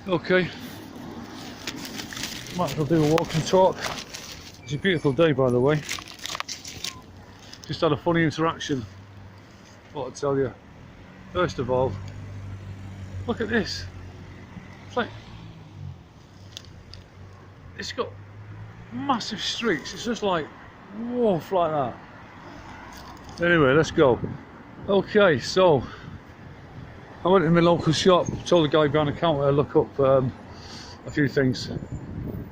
Okay, might as well do a walk and talk. It's a beautiful day, by the way. Just had a funny interaction. What to tell you. First of all, look at this. It's like, it's got massive streaks. It's just like, woof, like that. Anyway, let's go. Okay, so I went to my local shop, told the guy behind the counter to look up a few things. Then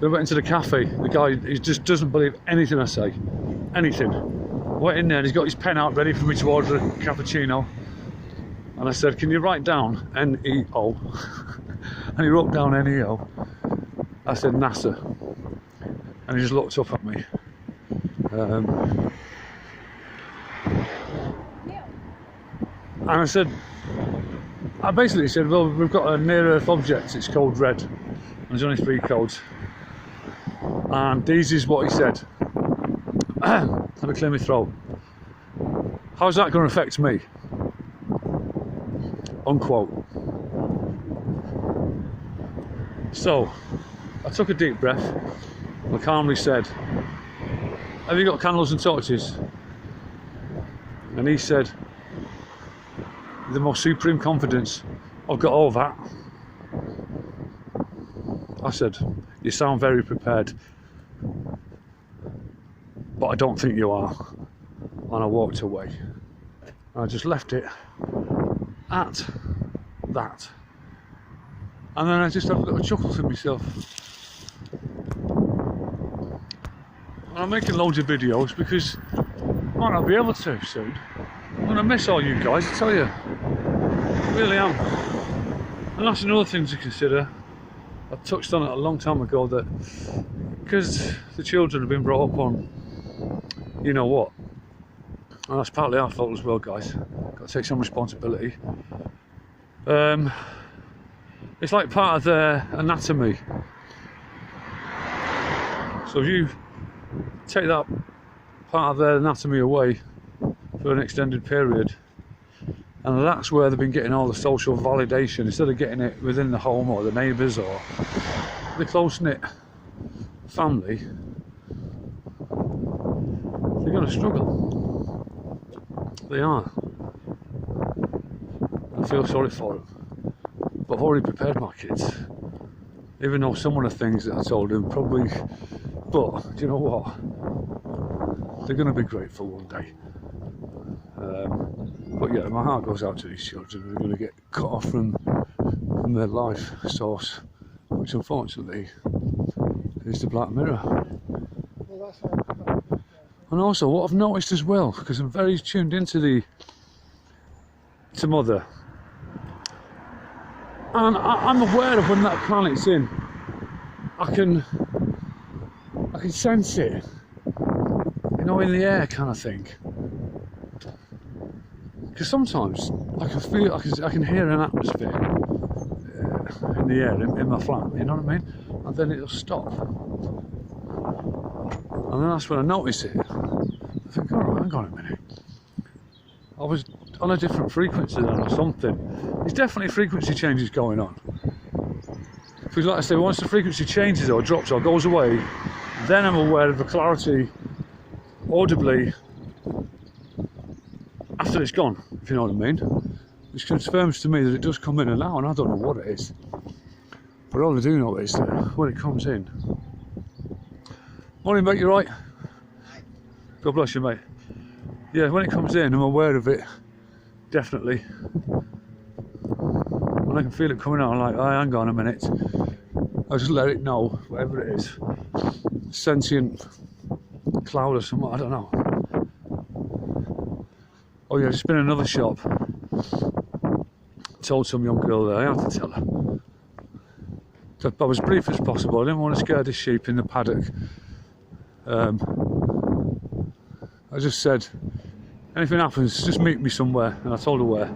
I went into the cafe. The guy, he just doesn't believe anything I say. Anything. I went in there and he's got his pen out ready for me to order a cappuccino. And I said, can you write down N-E-O? And he wrote down N-E-O. I said, NASA. And he just looked up at me. And I said, I basically said, well, we've got a near-Earth object, it's called red. And there's only 3 codes. And this is what he said. Let me clear my throat. How's that going to affect me? Unquote. So, I took a deep breath and I calmly said, have you got candles and torches? And he said, with the most supreme confidence, I've got all that. I said, you sound very prepared, but I don't think you are. And I walked away. I just left it at that. And then I just had a little chuckle to myself. And I'm making loads of videos because I might not be able to soon. I'm going to miss all you guys, I tell you. I really am. And that's another thing to consider. I touched on it a long time ago that because the children have been brought up on you know what, and that's partly our fault as well, guys. Got to take some responsibility. It's like part of their anatomy. So if you take that part of their anatomy away for an extended period, and that's where they've been getting all the social validation, instead of getting it within the home or the neighbours or the close-knit family, they're going to struggle. They are. I feel sorry for them. But I've already prepared my kids. Even though some of the things that I told them probably, but do you know what? They're going to be grateful one day. But yeah, my heart goes out to these children who are going to get cut off from their life source, which unfortunately is the Black Mirror. And also, what I've noticed as well, because I'm very tuned into Mother, and I'm aware of when that planet's in. I can sense it, you know, in the air, kind of thing. Because sometimes I can feel, I can hear an atmosphere in the air in my flat. You know what I mean? And then it'll stop, and then that's when I notice it. I think, all right, hang on a minute. I was on a different frequency then or something. There's definitely frequency changes going on. Because like I say, once the frequency changes or drops or goes away, then I'm aware of the clarity audibly after it's gone, if you know what I mean. Which confirms to me that it does come in and out, and I don't know what it is. But all I do know is that when it comes in. Morning, mate, you right? God bless you, mate. Yeah, when it comes in, I'm aware of it, definitely. When I can feel it coming out, I'm like, oh, hang on a minute. I'll just let it know, whatever it is. Sentient cloud or something, I don't know. Oh yeah, just been in another shop. Told some young girl there, I had to tell her. So I was brief as possible, I didn't want to scare the sheep in the paddock. I just said, anything happens, just meet me somewhere, and I told her where.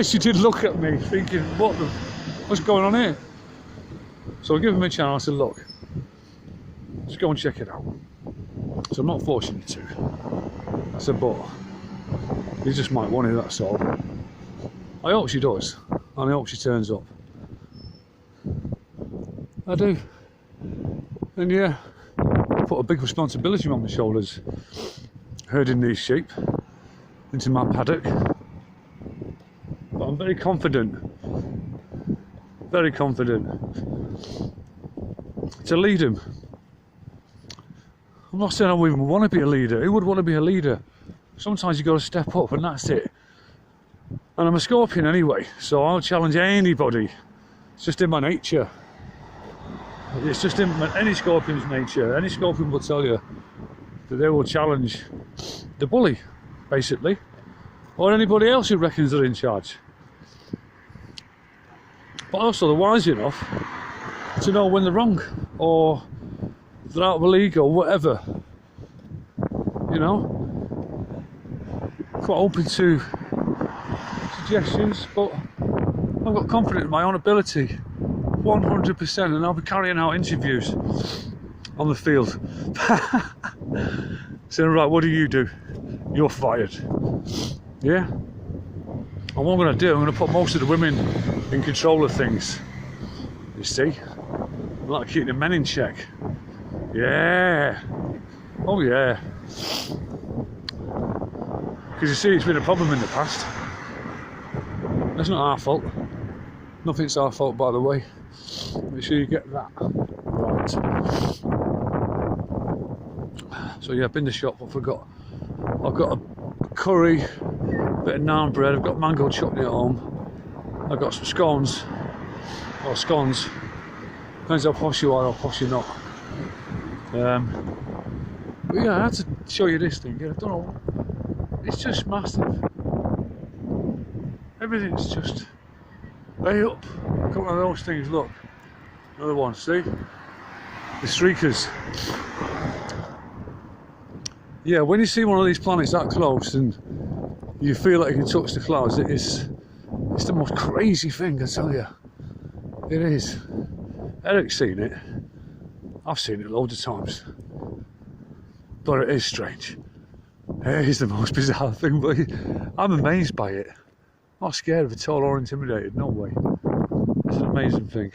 She did look at me, thinking, what's going on here? So I gave him a chance. I said, look, just go and check it out. So I'm not forcing you to. I said, but you just might want it, that's all. I hope she does, and I hope she turns up. I do. And yeah, put a big responsibility on my shoulders, herding these sheep into my paddock. But I'm very confident to lead them. I'm not saying I wouldn't want to be a leader. Who would want to be a leader? Sometimes you got to step up, and that's it. And I'm a scorpion anyway, so I'll challenge anybody. It's just in my nature. It's just in any scorpion's nature. Any scorpion will tell you that they will challenge the bully, basically, or anybody else who reckons they're in charge. But also they're wise enough to know when they're wrong, or they're out of a league, or whatever. You know? Quite open to suggestions, but I've got confidence in my own ability, 100%, and I'll be carrying out interviews on the field. Saying, right, what do? You're fired. Yeah? And what I'm going to do, I'm going to put most of the women in control of things. You see? I'm like keeping the men in check. Yeah. Oh yeah. Because you see, it's been a problem in the past. That's not our fault. Nothing's our fault, by the way. Make sure you get that right. So yeah, I've been to the shop, I forgot. I've got a curry, bit of naan bread, I've got mango chutney at home. I've got some scones, Depends how posh you are or posh you're not. But yeah, I had to show you this thing. I don't know. It's just massive. Everything's just way up. A couple of those things, look. Another one, see? The streakers. Yeah, when you see one of these planets that close and you feel like you can touch the clouds, it's the most crazy thing, I tell you. It is. Eric's seen it. I've seen it loads of times. But it is strange. It is the most bizarre thing, but I'm amazed by it. I'm not scared of it at all or intimidated, no way. It's an amazing thing.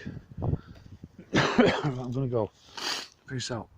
I'm gonna go. Peace out.